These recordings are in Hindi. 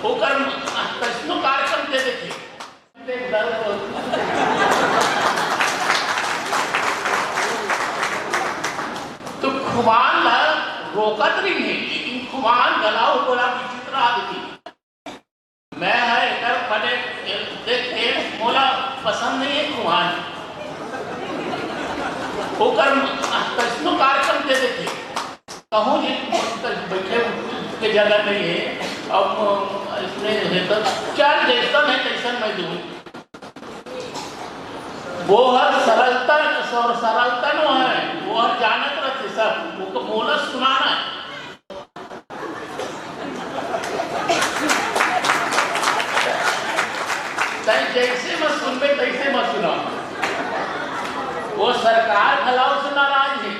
होकर कैसनो कार्यक्रम दे देखे तो खुमान ला रोकत नहीं है, लेकिन खुमान गलाव बोला विचित्र आदमी मैं है कर पड़े देखे मोला पसंद नहीं है खुमान होकर कैसनो कार्यक्रम दे देखे कहूँ जी बैठे के जगह नहीं है अब इसमें है तो चल जैसा है तैसा मैं दूँ वो हर सरलता न है वो हर जानत रहते सब वो मोला सुनाना है जैसे मैं सुनबे तैसे मैं सुना वो सरकार भलाव से नाराज है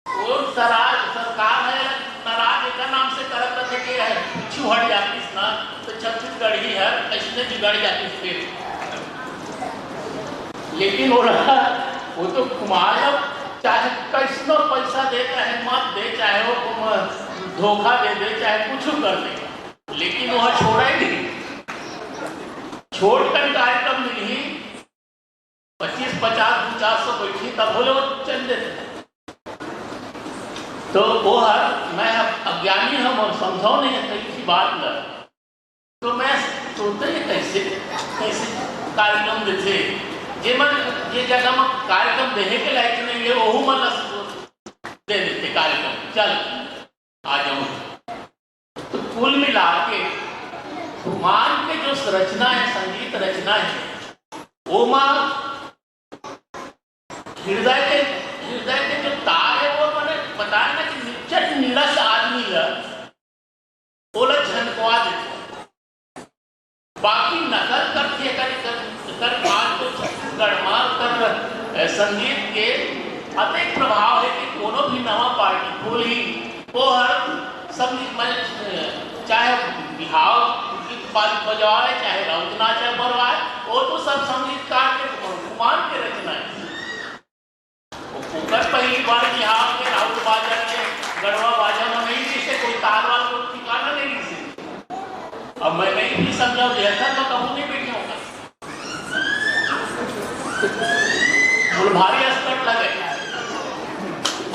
वो सरकार है नाराज एक नाम से करत थे कि है पीछू हट जाती ना तो छत्तीसगढ़ ही है ऐसे बिगड़ जाती फिर लेकिन वो तो कुमार चाहे कैसनो पैसा दे चाहे मत दे चाहे वो धोखा दे दे चाहे कुछ कर दे लेकिन वह छोड़ा ही नहीं छोड़ कर कार्यक्रम मिली 25-50-400 बैठी तब बोले वो चल देते तो वो हर मैं अज्ञानी हम और समझाओ नहीं है किसी बात न तो मैं सोचते ही कैसे कार्यक्रम देते ये जगह में कार्यक्रम देने के लायक नहीं है वो मन दे देते कार्यक्रम चल आ जाऊं तो कुल मिला के खुमान के जो रचना है संगीत रचना है वो मां हृदय के जो तार है वो मैंने बताया ना कि निश्चित निरस आदमी है बोला झनकवा देते बाकी नकल करके कर बात तो छत्तीसगढ़ में संगीत के अनेक प्रभाव है कि कोनो भी नवा पार्टी बोली वो हर संगीत में चाहे बिहाव गीत बजवाए चाहे राउत नाचा बरवाए वो तो सब संगीतकार के खुमान के रचना है पहली बार बिहाव के राउत बाजा के गढ़वा बाजा में नहीं जिसे कोई तारवाल को ठिकाना नहीं से अब मैं नहीं भी समझा जैसा तो कहूँ नहीं बैठा होगा भारी अस्तर लगे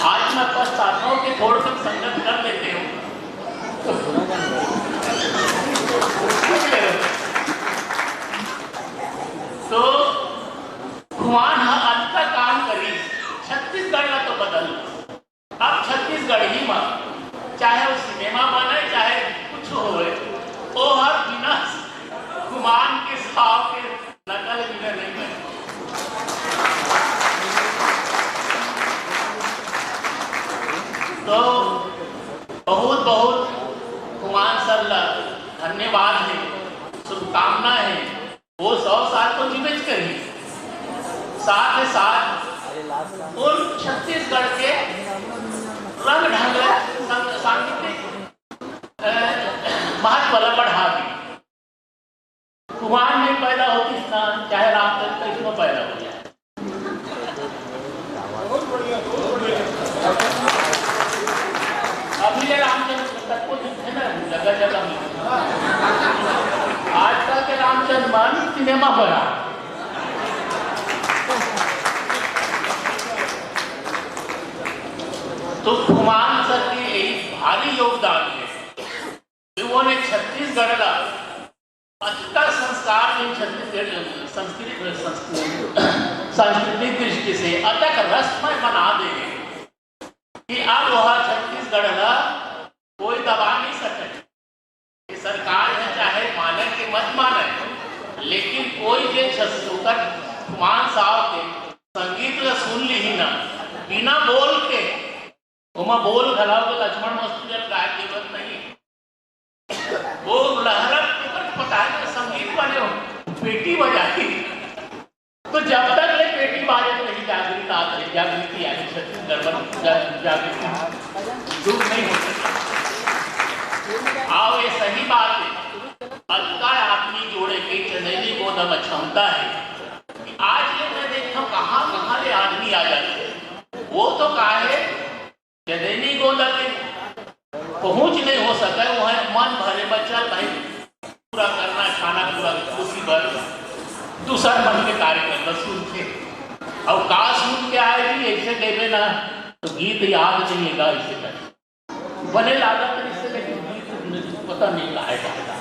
आज मैं पछताता हूँ कि थोड़ा सा संगत कर लेते हूँ तो खुमान अंतर काम करी छत्तीसगढ़ का तो बदल अब छत्तीसगढ़ ही में चाहे वो सिनेमा बने चाहे कुछ हो वो हर बिना खुमान के साथ के नकल बिना नहीं बने तो बहुत बहुत खुमान सर धन्यवाद है शुभकामना है वो 100 साल को जीवित करी साथ ही साथ उन छत्तीसगढ़ के रंग ढंग सांस्कृतिक महत्व बढ़ा दी कुमार में पैदा होती चाहे रामचंद्र कैसे पैदा हो जाए अभी रामचंद्र तक को है ना जगह जगह में आजकल के रामचंद्र मान सिनेमा बना तो खुमान सर की यही भारी योगदान है कि उन्होंने छत्तीसगढ़ का अच्छा संस्कार छत्तीसगढ़ सांस्कृतिक दृष्टि से अतक रसमय बना देंगे कि अब वह छत्तीसगढ़ का कोई दबा नहीं सके कि सरकार है चाहे माने कि मत माने लेकिन कोई जो खुमान साहब के संगीत सुन ली ही ना बिना बोल के बोल घलाव के लक्ष्मण मस्तु गाय की जरूरत नहीं वो लहरत पता है संगीत वाले हो पेटी बजाती तो जब तक ये पेटी बाजे तो नहीं जागृति आई छत्तीसगढ़ जागृति दूर नहीं हो सकती आओ ये सही बात है अल्का आदमी जोड़े के चंदेली गोदम क्षमता है कि आज ये मैं देखता कहाँ ले आदमी आ जाते वो तो कहा है चंदेली गोदा के पहुंच नहीं हो सका वह मन भरे बच्चा पूरा करना, खाना पूरा उसी भर दूसर मन के कार्यक्रम सुनते और का सुन के आए कि ऐसे देवे ना तो गीत याद नहीं है ऐसे कर बने लागत इससे, लेकिन गीत पता नहीं लाए जाता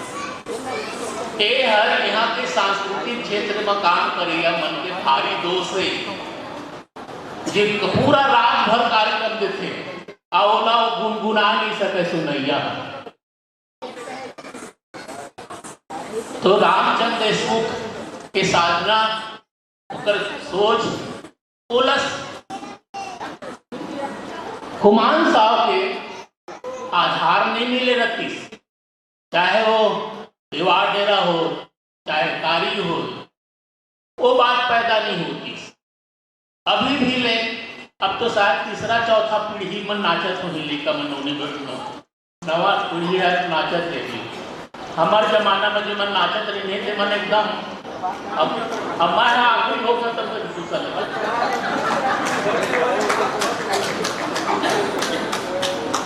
हर यहाँ के सांस्कृतिक क्षेत्र में काम करिए मन के भारी दोष है जी पूरा रात भर कार्यक्रम देते आओला गुनगुना नहीं सके सुनैया। तो रामचंद्र देशमुख के साधना सोच पोलस हुमायूं साहब के आधार नहीं मिले रखी, चाहे वो दीवार डेरा हो चाहे कारी हो, वो बात पैदा नहीं होती। अभी भी ले अब तो शायद तीसरा चौथा पीढ़ी में नाचत हो हिली का मनोनी बैठनो नवा पीढ़ी है नाचत है भी। हमारे जमाना में जो मन नाचत रही थे मन एकदम अब हमारे आखिरी लोग तब दूसरा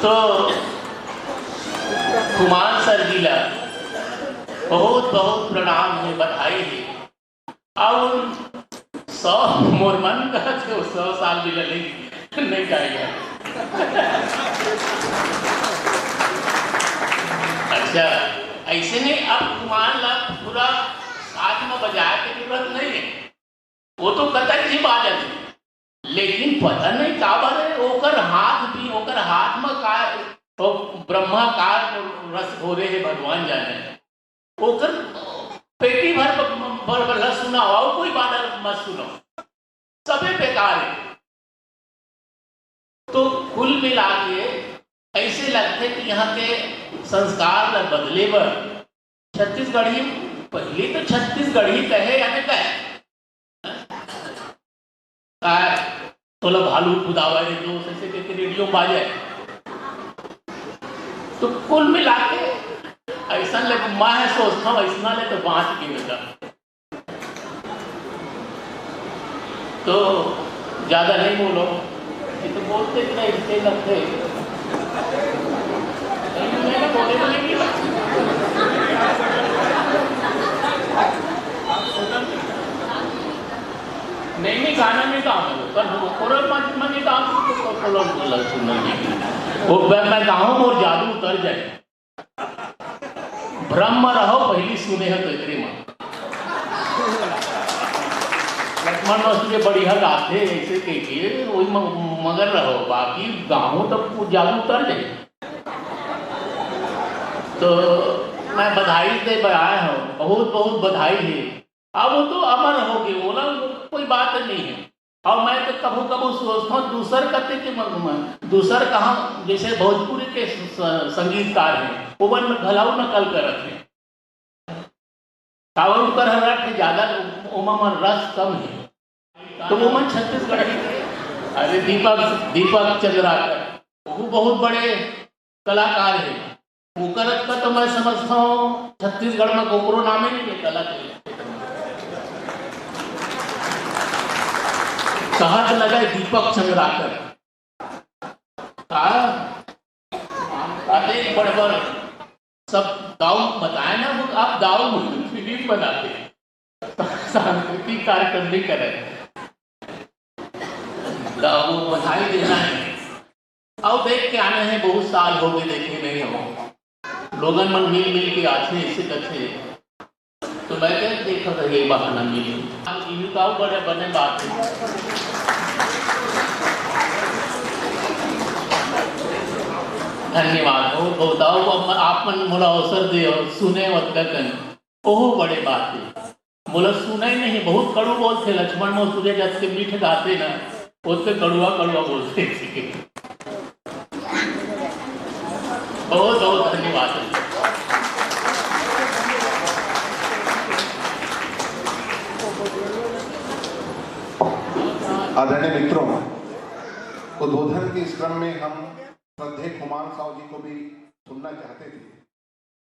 तो कुमार सर जी ला बहुत बहुत प्रणाम है, बधाई है। और 100 मोर मन कहते 100 साल भी लगे नहीं जाएगा। अच्छा ऐसे नहीं, अब कुमार ला पूरा साथ में बजाए की जरूरत नहीं है, वो तो कतक जी बाजत है, लेकिन पता नहीं का बारे ओकर हाथ भी ओकर हाथ में का तो ब्रह्मा का रस हो रहे है भगवान जाने ओकर पेटी भर सुना और कोई बात मत सुनो, सबे बेकार है। तो कुल मिला के ऐसे लगते कि यहाँ के संस्कार ल बदले बर छत्तीसगढ़ी पहले तो छत्तीसगढ़ी कहे या नहीं कहे तोला भालू खुदावा रे दोस्त ऐसे करके रेडियो बाजे। तो कुल मिला के ऐसा लगे मैं सोचता हूँ ऐसा ले तो बाँच के बेटा तो ज्यादा नहीं बोलो, ये तो बोलते कि नहीं इससे लगते बोले तो नहीं नहीं गाना में गाऊँ पर मन वो मैं गाऊँ और जादू उतर जाए ब्रह्म रहो पहली सुने है तो इतने मन लक्ष्मण वस्तु बढ़िया गाते ऐसे कहिए वही मगर रहो, बाकी गाऊँ तो जादू उतर जाए। तो मैं बधाई दे आया हूँ, बहुत बहुत बधाई है। अब वो तो अमर हो गए वो ना कोई बात नहीं है। और मैं तो कभी कभी सोचता हूँ दूसर करते कि दूसर कहाँ जैसे भोजपुरी के संगीतकार हैं वो बन भलाऊ नकल करते हैं कावड़ कर रट ज्यादा उमन रस कम है तो वो मन छत्तीसगढ़ अरे दीपक चंद्राकर वो बहुत बड़े कलाकार है, वो करत का तो मैं समझता हूँ छत्तीसगढ़ में कोकरो नाम ही नहीं कला के कहत लगा दीपक चंद्राकर बड़े सब गाँव बताए ना वो आप गाँव फिल्म बनाते सांस्कृतिक कार्यक्रम नहीं कर रहे वो बधाई देना है। और देख के आने हैं बहुत साल हो गए देखे नहीं हो लोगन मन मिल के आते ऐसे करते तो मैं क्या देखा था ये बहाना मिली जीविका बड़े बने बात है। धन्यवाद बहुत आप मन मोला अवसर दे और सुने वतन ओहो बड़े बात है मोला सुना ही नहीं बहुत कड़ू बोलते लक्ष्मण मोह सूर्य जब के मीठ गाते ना उससे कड़ुआ कड़ुआ बोलते बहुत बहुत धन्यवाद है। आदरणीय मित्रों, उद्बोधन के इस क्रम में हम श्रद्धेय कुमार साहू जी को भी सुनना चाहते थे,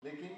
लेकिन